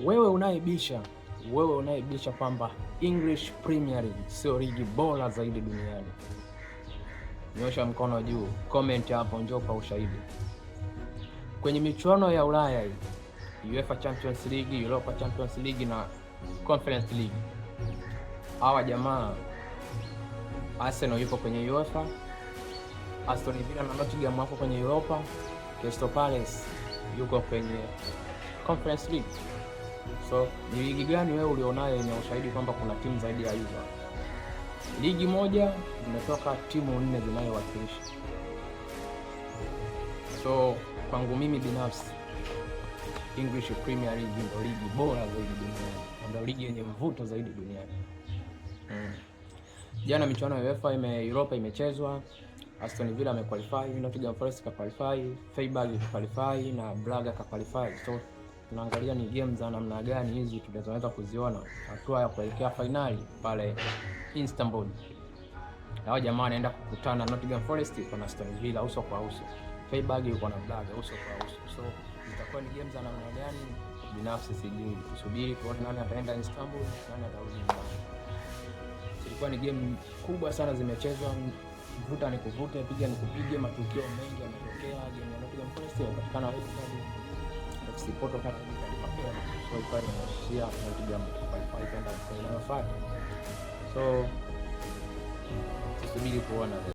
wewe unayebisha kwamba English Premier League sio ligi bora zaidi duniani, nyosha mkono juu, comment hapo, njoo kwa ushahidi. Kwenye michuano ya Ulaya hii, UEFA Champions League, Europa Champions League na Conference League, hawa jamaa, Arsenal yuko kwenye UEFA, Aston Villa na Nottingham wako kwenye Europa, Crystal Palace yuko kwenye Conference League. So ni ligi gani wewe ulionayo yenye ushahidi kwamba kuna timu zaidi ya hizo? Ligi moja imetoka timu 4 zinazowakilisha. So kwangu mimi binafsi, English Premier League ndio ligi bora zaidi duniani, ndio ligi yenye mvuto zaidi duniani. Jana michuano ya UEFA Europa imechezwa, Aston Villa amequalify, Nottingham Forest qualify, Freiburg qualify na Braga qualify. So tunaangalia ni game za namna gani hizi tunaweza kuziona hatua ya kuelekea finali pale Istanbul. Hao jamaa wanaenda kukutana, Nottingham Forest yuko na Aston Villa uso kwa uso, Freiburg yuko na Braga uso kwa uso. So itakuwa ni game za namna gani binafsi sijui, tusubiri tuone nani ataenda Istanbul, nani atarudi nyumbani. Ilikuwa ni game kubwa sana zimechezwa, vuta ni kuvute, piga ni kupige, matukio mengi yametokea. Game ya Nottingham Forest ikapatikana red card, FC Porto kama ilipokea, so ilikuwa inaishia Nottingham qualify kwenda final. So tusubiri kuona.